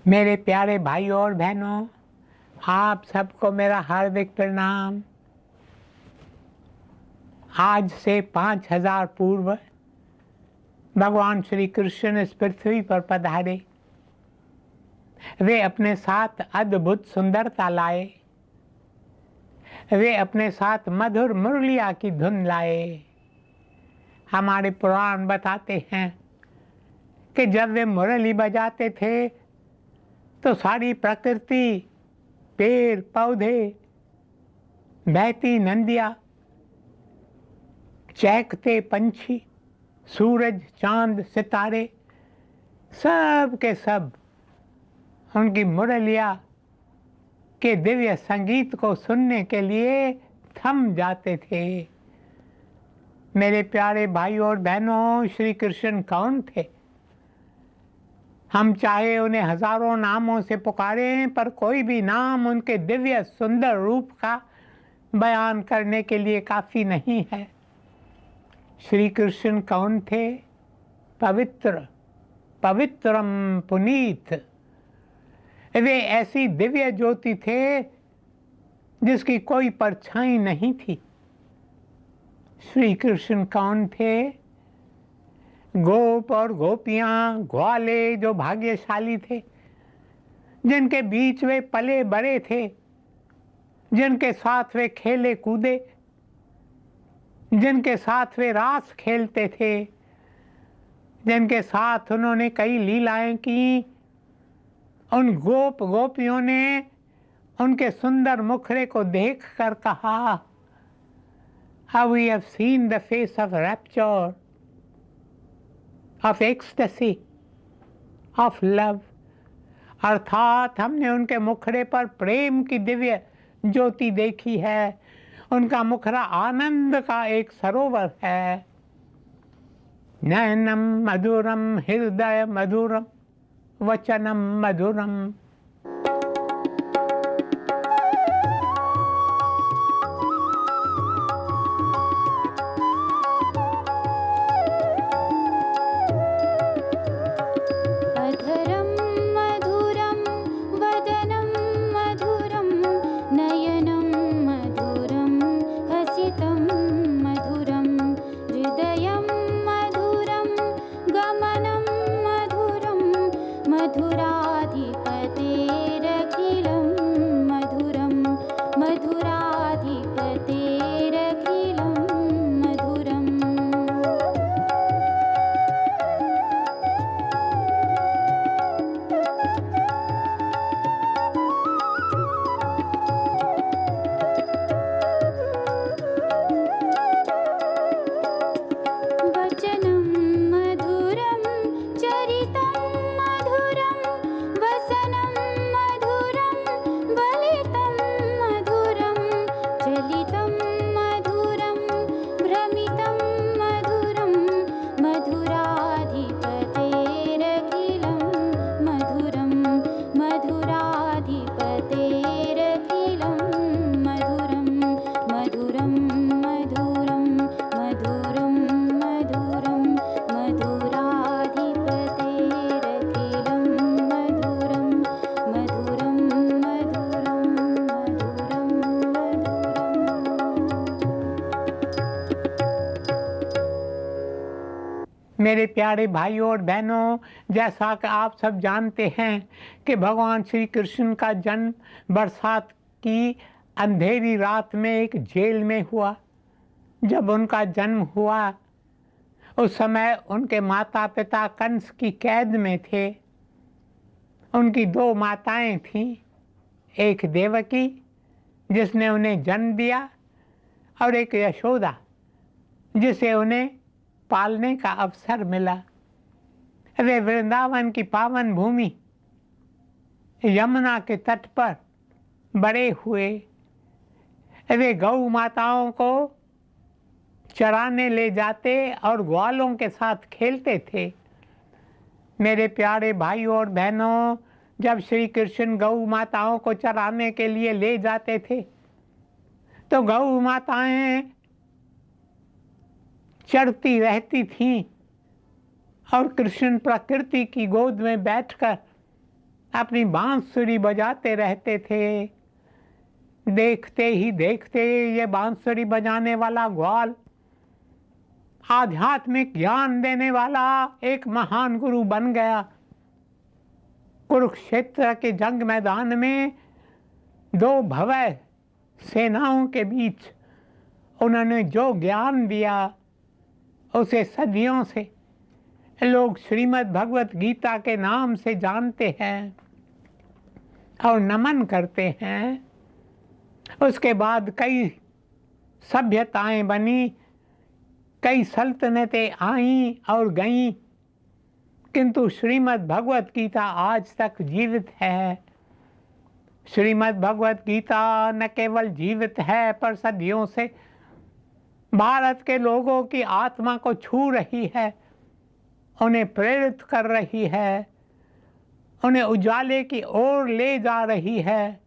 मेरे प्यारे भाइयों और बहनों, आप सबको मेरा हार्दिक प्रणाम। आज से 5000 पूर्व भगवान श्री कृष्ण इस पृथ्वी पर पधारे। वे अपने साथ अद्भुत सुंदरता लाए। वे अपने साथ मधुर मुरलिया की धुन लाए। हमारे पुराण बताते हैं कि जब वे मुरली बजाते थे तो सारी प्रकृति, पेड़ पौधे, बहती नदियाँ, चहकते पंछी, सूरज, चांद, सितारे, सब के सब उनकी मुरलिया के दिव्य संगीत को सुनने के लिए थम जाते थे। मेरे प्यारे भाइयों और बहनों, श्री कृष्ण कौन थे? हम चाहे उन्हें हजारों नामों से पुकारें, पर कोई भी नाम उनके दिव्य सुंदर रूप का बयान करने के लिए काफ़ी नहीं है। श्री कृष्ण कौन थे? पवित्र, पवित्रम पुनीत। वे ऐसी दिव्य ज्योति थे जिसकी कोई परछाई नहीं थी। श्री कृष्ण कौन थे? गोप और गोपियाँ, ग्वाले जो भाग्यशाली थे, जिनके बीच वे पले बड़े थे, जिनके साथ वे खेले कूदे, जिनके साथ वे रास खेलते थे, जिनके साथ उन्होंने कई लीलाएं की। उन गोप गोपियों ने उनके सुंदर मुखड़े को देखकर कहा, How we have seen the face of rapture, of ecstasy, of love। अर्थात हमने उनके मुखड़े पर प्रेम की दिव्य ज्योति देखी है। उनका मुखड़ा आनंद का एक सरोवर है। नयनम मधुरम, हृदय मधुरम, वचनम मधुरम। मेरे प्यारे भाइयों और बहनों, जैसा कि आप सब जानते हैं कि भगवान श्री कृष्ण का जन्म बरसात की अंधेरी रात में एक जेल में हुआ। जब उनका जन्म हुआ उस समय उनके माता पिता कंस की कैद में थे। उनकी दो माताएं थीं, एक देवकी जिसने उन्हें जन्म दिया और एक यशोदा जिसे उन्हें पालने का अवसर मिला। वे वृंदावन की पावन भूमि यमुना के तट पर बड़े हुए। वे गौ माताओं को चराने ले जाते और ग्वालों के साथ खेलते थे। मेरे प्यारे भाइयों और बहनों, जब श्री कृष्ण गौ माताओं को चराने के लिए ले जाते थे तो गौ माताएं चढ़ती रहती थीं और कृष्ण प्रकृति की गोद में बैठकर अपनी बांसुरी बजाते रहते थे। देखते ही देखते ये बांसुरी बजाने वाला ग्वाल आध्यात्मिक ज्ञान देने वाला एक महान गुरु बन गया। कुरुक्षेत्र के जंग मैदान में दो भव्य सेनाओं के बीच उन्होंने जो ज्ञान दिया उसे सदियों से लोग श्रीमद् भगवत गीता के नाम से जानते हैं और नमन करते हैं। उसके बाद कई सभ्यताएं बनी, कई सल्तनतें आईं और गईं, किंतु श्रीमद् भगवत गीता आज तक जीवित है। श्रीमद् भगवत गीता न केवल जीवित है पर सदियों से भारत के लोगों की आत्मा को छू रही है, उन्हें प्रेरित कर रही है, उन्हें उजाले की ओर ले जा रही है।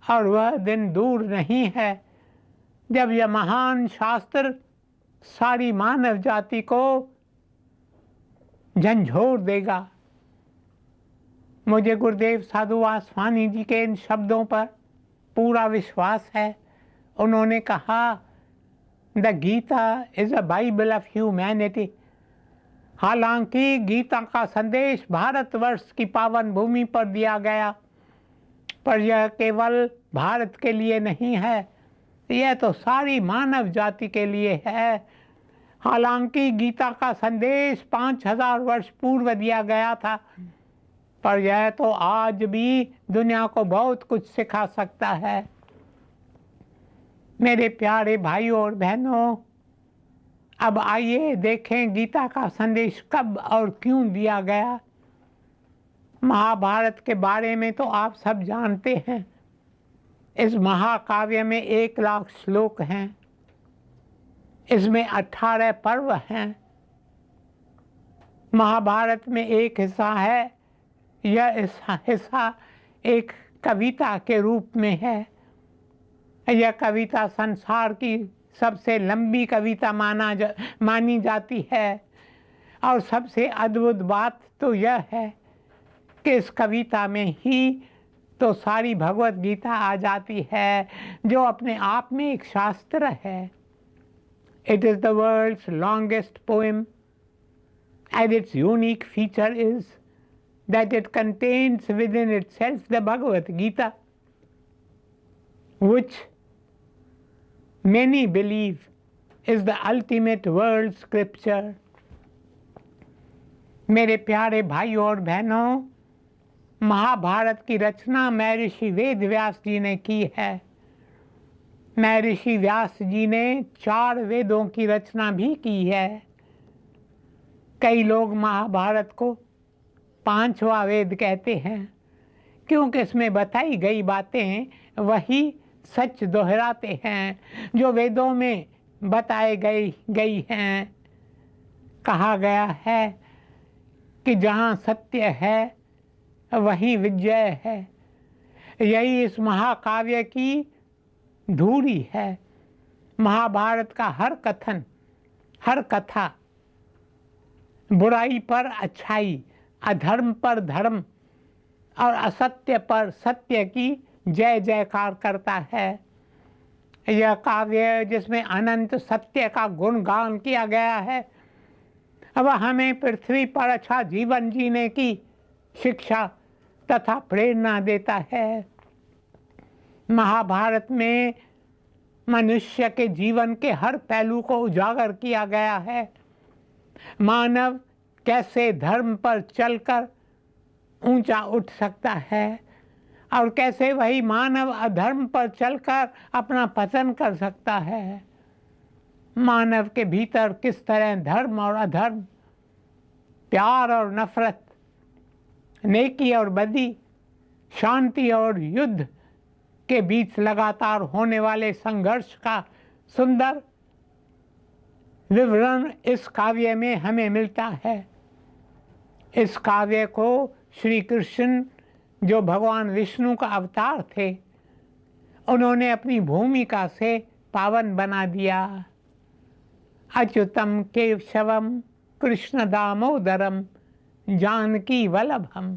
और वह दिन दूर नहीं है जब यह महान शास्त्र सारी मानव जाति को झंझोर देगा। मुझे गुरुदेव साधु वासवानी जी के इन शब्दों पर पूरा विश्वास है। उन्होंने कहा, the Gita is a Bible of humanity. हालांकि गीता का संदेश भारतवर्ष की पावन भूमि पर दिया गया, पर यह केवल भारत के लिए नहीं है, यह तो सारी मानव जाति के लिए है। हालांकि गीता का संदेश 5000 वर्ष पूर्व दिया गया था, पर यह तो आज भी दुनिया को बहुत कुछ सिखा सकता है। मेरे प्यारे भाइयों और बहनों, अब आइए देखें गीता का संदेश कब और क्यों दिया गया। महाभारत के बारे में तो आप सब जानते हैं। इस महाकाव्य में 1 लाख श्लोक हैं, इसमें 18 पर्व हैं। महाभारत में एक हिस्सा है, यह हिस्सा एक कविता के रूप में है। यह कविता संसार की सबसे लंबी कविता मानी जाती है। और सबसे अद्भुत बात तो यह है कि इस कविता में ही तो सारी भगवत गीता आ जाती है, जो अपने आप में एक शास्त्र है। It is the world's longest poem and its unique feature is that it contains within itself the Bhagavad Gita, which many believe is the ultimate world scripture. मेरे प्यारे भाइयों और बहनों, महाभारत की रचना महर्षि वेद व्यास जी ने की है। महर्षि व्यास जी ने 4 वेदों की रचना भी की है। कई लोग महाभारत को 5वां वेद कहते हैं, क्योंकि इसमें बताई गई बातें वही सच दोहराते हैं जो वेदों में बताए गई हैं। कहा गया है कि जहाँ सत्य है वहीं विजय है। यही इस महाकाव्य की धूरी है। महाभारत का हर कथन, हर कथा बुराई पर अच्छाई, अधर्म पर धर्म और असत्य पर सत्य की जय जयकार करता है। यह काव्य जिसमें अनंत सत्य का गुणगान किया गया है, अब हमें पृथ्वी पर अच्छा जीवन जीने की शिक्षा तथा प्रेरणा देता है। महाभारत में मनुष्य के जीवन के हर पहलू को उजागर किया गया है। मानव कैसे धर्म पर चलकर ऊंचा उठ सकता है और कैसे वही मानव अधर्म पर चलकर अपना पतन कर सकता है। मानव के भीतर किस तरह धर्म और अधर्म, प्यार और नफरत, नेकी और बदी, शांति और युद्ध के बीच लगातार होने वाले संघर्ष का सुंदर विवरण इस काव्य में हमें मिलता है। इस काव्य को श्री कृष्ण, जो भगवान विष्णु का अवतार थे, उन्होंने अपनी भूमिका से पावन बना दिया। अच्युतम केशवम कृष्ण दामोदरम जानकी वल्लभम।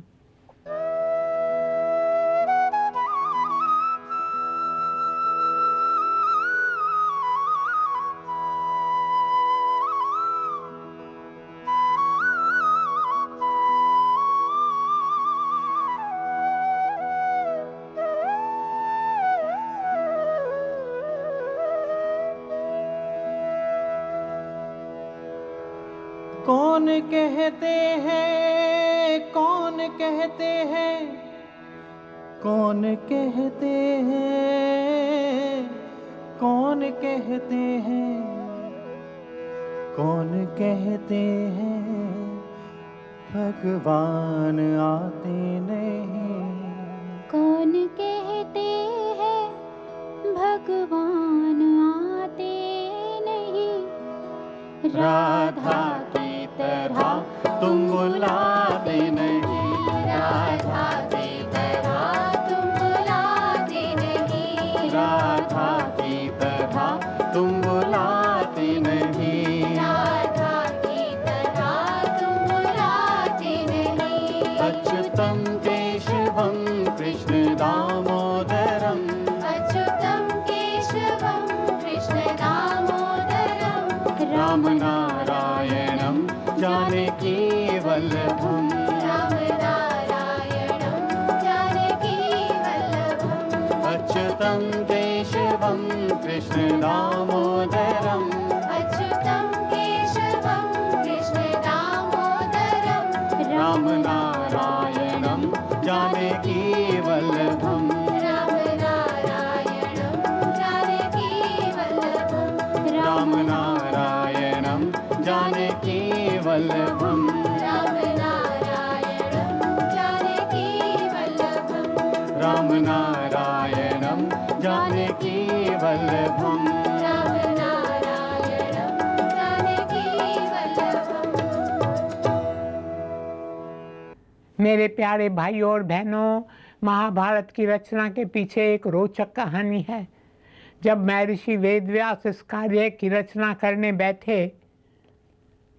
कहते हैं, कौन कहते हैं, कौन कहते हैं, कौन कहते हैं, कौन कहते हैं भगवान आते नहीं। कौन कहते हैं भगवान आते नहीं। राधा की तरह तुम बुलाते नहीं, राधा की तरह तुम बुलाते नहीं। राधा की तरह तुम बुलाते नहीं। राधा की तरह तुम बुलाते नहीं। अच्युतम केशवम कृष्ण दामोदरम, अच्युतम केशवम कृष्ण दामोदरम। राम नारायणम जानकी वल्लभम, राम नारायणं जानकी वल्लभम्। अच्युतम केशवम कृष्ण दामोदरम, अच्युतं केशवं कृष्ण दामोदरम्। राम नारायणम जानकी वल्लभम, राम नारायणं जानकी वल्लभम्। राम नारायणम जानकी वल्लभम। राम नारायणं जानकी वल्लभम्। राम नारायणम जानकी वल्लभम। राम नारायणं जानकी वल्लभम्। मेरे प्यारे भाइयों और बहनों, महाभारत की रचना के पीछे एक रोचक कहानी है। जब महर्षि वेदव्यास इस कार्य की रचना करने बैठे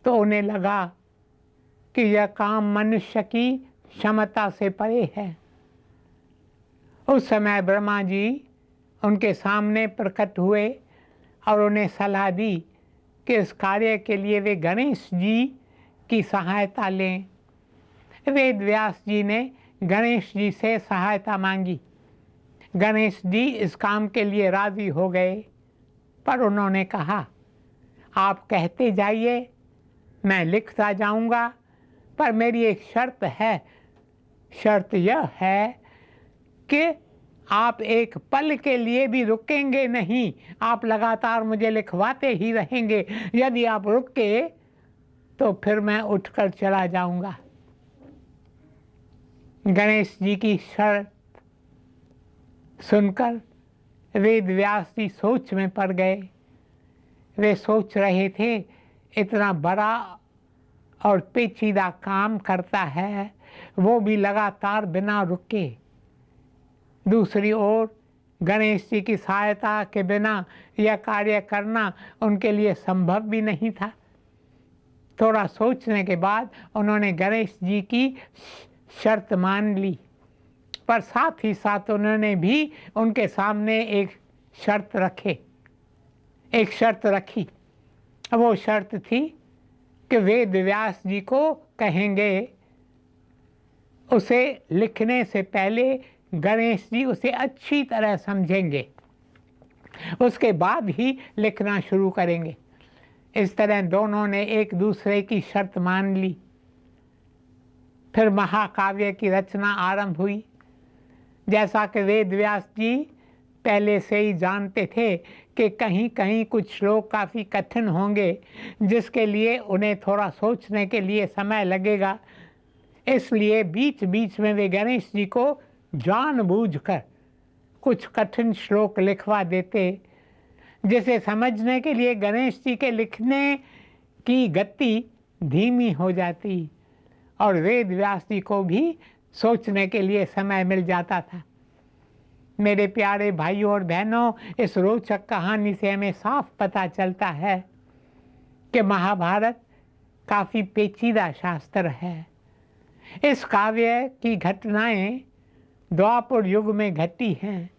तो उन्हें लगा कि यह काम मनुष्य की क्षमता से परे है। उस समय ब्रह्मा जी उनके सामने प्रकट हुए और उन्हें सलाह दी कि इस कार्य के लिए वे गणेश जी की सहायता लें। वेद व्यास जी ने गणेश जी से सहायता मांगी। गणेश जी इस काम के लिए राजी हो गए, पर उन्होंने कहा, आप कहते जाइए, मैं लिखता जाऊंगा, पर मेरी एक शर्त है। शर्त यह है कि आप एक पल के लिए भी रुकेंगे नहीं, आप लगातार मुझे लिखवाते ही रहेंगे। यदि आप रुके तो फिर मैं उठकर चला जाऊंगा। गणेश जी की शर्त सुनकर वेद व्यास जी सोच में पड़ गए। वे सोच रहे थे, इतना बड़ा और पेचीदा काम करता है, वो भी लगातार बिना रुके। दूसरी ओर गणेश जी की सहायता के बिना यह कार्य करना उनके लिए संभव भी नहीं था। थोड़ा सोचने के बाद उन्होंने गणेश जी की शर्त मान ली, पर साथ ही साथ उन्होंने भी उनके सामने एक शर्त रखी। वो शर्त थी कि वेद व्यास जी को कहेंगे उसे लिखने से पहले गणेश जी उसे अच्छी तरह समझेंगे, उसके बाद ही लिखना शुरू करेंगे। इस तरह दोनों ने एक दूसरे की शर्त मान ली। फिर महाकाव्य की रचना आरंभ हुई। जैसा कि वेद व्यास जी पहले से ही जानते थे कि कहीं कहीं कुछ श्लोक काफ़ी कठिन होंगे, जिसके लिए उन्हें थोड़ा सोचने के लिए समय लगेगा। इसलिए बीच बीच में वे गणेश जी को जानबूझकर कुछ कठिन श्लोक लिखवा देते, जिसे समझने के लिए गणेश जी के लिखने की गति धीमी हो जाती और वेद व्यास जी को भी सोचने के लिए समय मिल जाता था। मेरे प्यारे भाइयों और बहनों, इस रोचक कहानी से हमें साफ पता चलता है कि महाभारत काफ़ी पेचीदा शास्त्र है। इस काव्य की घटनाएं द्वापर युग में घटी हैं।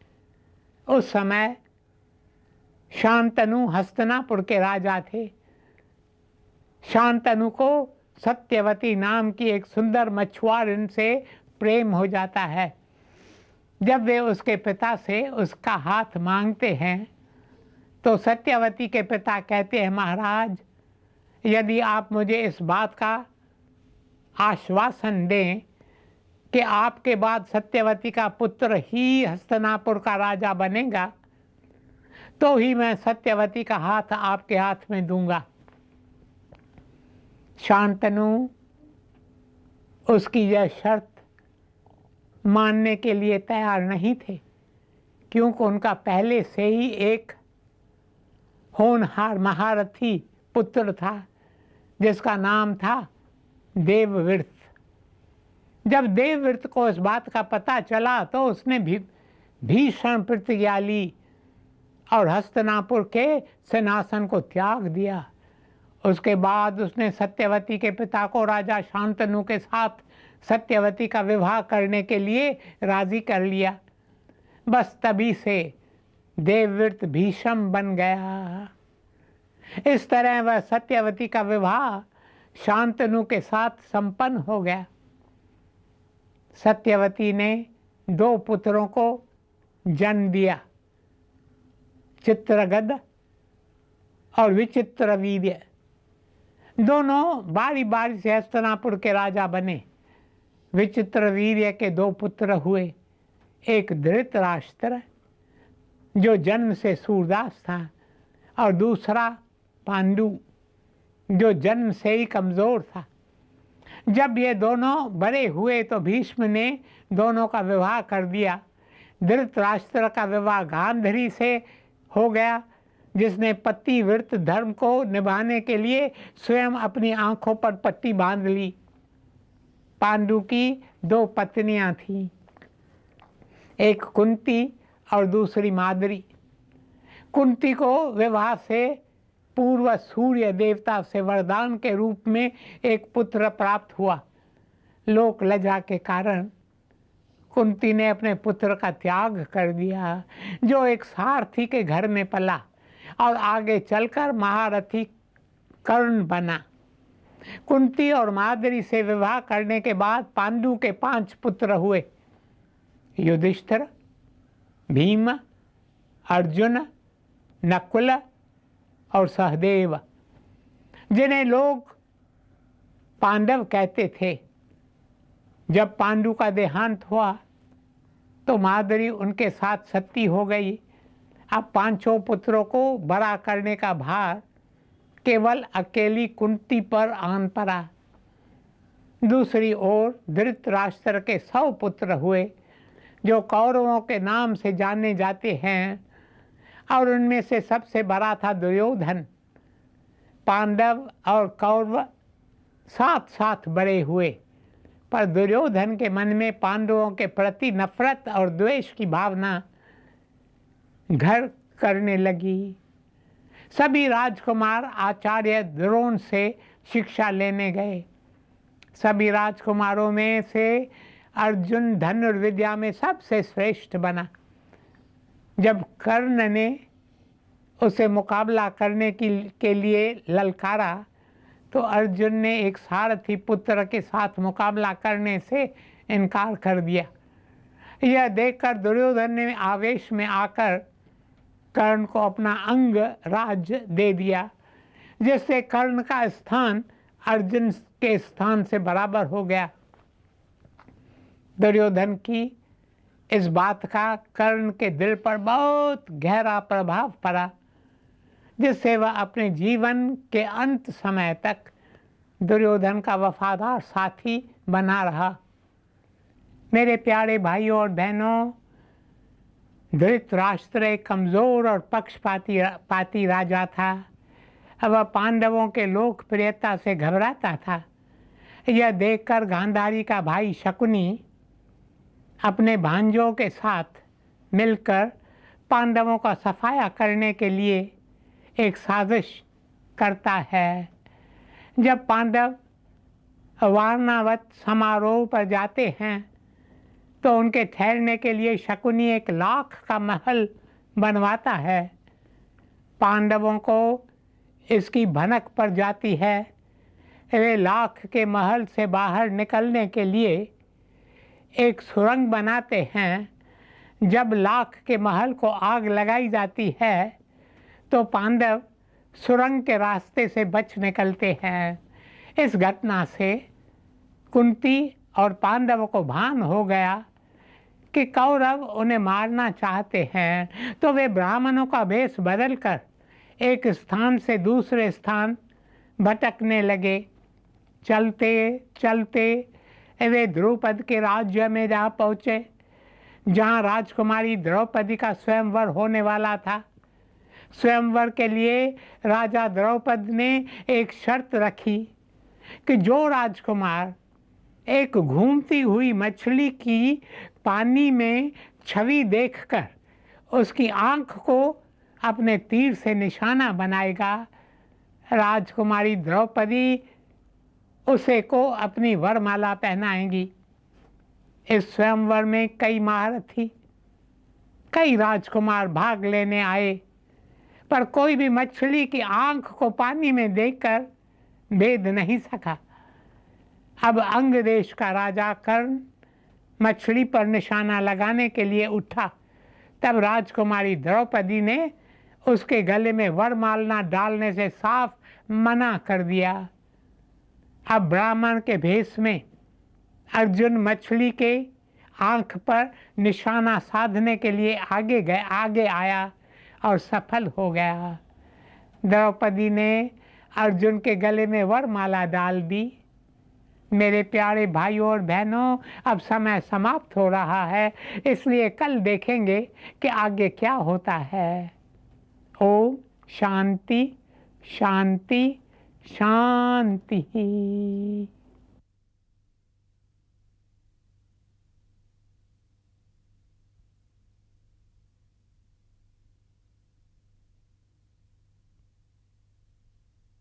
उस समय शांतनु हस्तिनापुर के राजा थे। शांतनु को सत्यवती नाम की एक सुंदर मछुआरन से प्रेम हो जाता है। जब वे उसके पिता से उसका हाथ मांगते हैं तो सत्यवती के पिता कहते हैं, महाराज यदि आप मुझे इस बात का आश्वासन दें कि आपके बाद सत्यवती का पुत्र ही हस्तिनापुर का राजा बनेगा, तो ही मैं सत्यवती का हाथ आपके हाथ में दूंगा। शांतनु उसकी यह शर्त मानने के लिए तैयार नहीं थे, क्योंकि उनका पहले से ही एक होनहार महारथी पुत्र था जिसका नाम था देवव्रत। जब देवव्रत को इस बात का पता चला तो उसने भीषण प्रतिज्ञा ली और हस्तिनापुर के सिंहासन को त्याग दिया। उसके बाद उसने सत्यवती के पिता को राजा शांतनु के साथ सत्यवती का विवाह करने के लिए राजी कर लिया। बस तभी से देवव्रत भीषम बन गया। इस तरह वह सत्यवती का विवाह शांतनु के साथ संपन्न हो गया। सत्यवती ने 2 पुत्रों को जन्म दिया, चित्रगद और विचित्रवीर्य। दोनों बारी बारी से हस्तिनापुर के राजा बने। विचित्रवीर्य के 2 पुत्र हुए, एक धृतराष्ट्र जो जन्म से सूरदास था और दूसरा पांडु जो जन्म से ही कमज़ोर था। जब ये दोनों बड़े हुए तो भीष्म ने दोनों का विवाह कर दिया। धृतराष्ट्र का विवाह गांधारी से हो गया, जिसने पतिव्रत धर्म को निभाने के लिए स्वयं अपनी आंखों पर पट्टी बांध ली। पांडु की 2 पत्नियां थीं, एक कुंती और दूसरी माद्री। कुंती को विवाह से पूर्व सूर्य देवता से वरदान के रूप में एक पुत्र प्राप्त हुआ। लोक लज्जा के कारण कुंती ने अपने पुत्र का त्याग कर दिया, जो एक सारथी के घर में पला और आगे चलकर महारथी कर्ण बना। कुंती और माद्री से विवाह करने के बाद पांडु के 5 पुत्र हुए, युधिष्ठिर, भीम, अर्जुन, नकुल और सहदेव, जिन्हें लोग पांडव कहते थे। जब पांडु का देहांत हुआ तो माद्री उनके साथ सती हो गई। अब 5 पुत्रों को बड़ा करने का भार केवल अकेली कुंती पर आन पड़ा। दूसरी ओर धृतराष्ट्र के 100 पुत्र हुए, जो कौरवों के नाम से जाने जाते हैं, और उनमें से सबसे बड़ा था दुर्योधन। पांडव और कौरव साथ साथ बड़े हुए, पर दुर्योधन के मन में पांडवों के प्रति नफरत और द्वेष की भावना घर करने लगी। सभी राजकुमार आचार्य द्रोण से शिक्षा लेने गए। सभी राजकुमारों में से अर्जुन धनुर्विद्या में सबसे श्रेष्ठ बना। जब कर्ण ने उसे मुकाबला करने के लिए ललकारा तो अर्जुन ने एक सारथी पुत्र के साथ मुकाबला करने से इनकार कर दिया। यह देखकर दुर्योधन ने आवेश में आकर कर्ण को अपना अंग राज दे दिया, जिससे कर्ण का स्थान अर्जुन के स्थान से बराबर हो गया। दुर्योधन की इस बात का कर्ण के दिल पर बहुत गहरा प्रभाव पड़ा, जिससे वह अपने जीवन के अंत समय तक दुर्योधन का वफादार साथी बना रहा। मेरे प्यारे भाइयों और बहनों, धृतराष्ट्र एक कमज़ोर और पक्षपाती राजा था। वह पांडवों के लोकप्रियता से घबराता था। यह देखकर गांधारी का भाई शकुनी अपने भांजों के साथ मिलकर पांडवों का सफाया करने के लिए एक साजिश करता है। जब पांडव वारणावत समारोह पर जाते हैं तो उनके ठहरने के लिए शकुनी 1 लाख का महल बनवाता है। पांडवों को इसकी भनक पड़ जाती है। वे लाख के महल से बाहर निकलने के लिए एक सुरंग बनाते हैं। जब लाख के महल को आग लगाई जाती है तो पांडव सुरंग के रास्ते से बच निकलते हैं। इस घटना से कुंती और पांडवों को भान हो गया कि कौरव उन्हें मारना चाहते हैं, तो वे ब्राह्मणों का वेश बदलकर एक स्थान से दूसरे स्थान भटकने लगे। चलते चलते वे द्रुपद के राज्य में जा पहुँचे, जहाँ राजकुमारी द्रौपदी का स्वयंवर होने वाला था। स्वयंवर के लिए राजा द्रौपद ने एक शर्त रखी कि जो राजकुमार एक घूमती हुई मछली की पानी में छवि देखकर उसकी आंख को अपने तीर से निशाना बनाएगा, राजकुमारी द्रौपदी उसे को अपनी वरमाला पहनाएंगी। इस स्वयंवर में कई महारथी, कई राजकुमार भाग लेने आए, पर कोई भी मछली की आंख को पानी में देखकर भेद नहीं सका। अब अंग देश का राजा कर्ण मछली पर निशाना लगाने के लिए उठा, तब राजकुमारी द्रौपदी ने उसके गले में वरमाला डालने से साफ मना कर दिया। अब ब्राह्मण के भेष में अर्जुन मछली के आंख पर निशाना साधने के लिए आगे आया और सफल हो गया। द्रौपदी ने अर्जुन के गले में वरमाला डाल दी। मेरे प्यारे भाइयों और बहनों, अब समय समाप्त हो रहा है, इसलिए कल देखेंगे कि आगे क्या होता है। ओम शांति शांति शांति।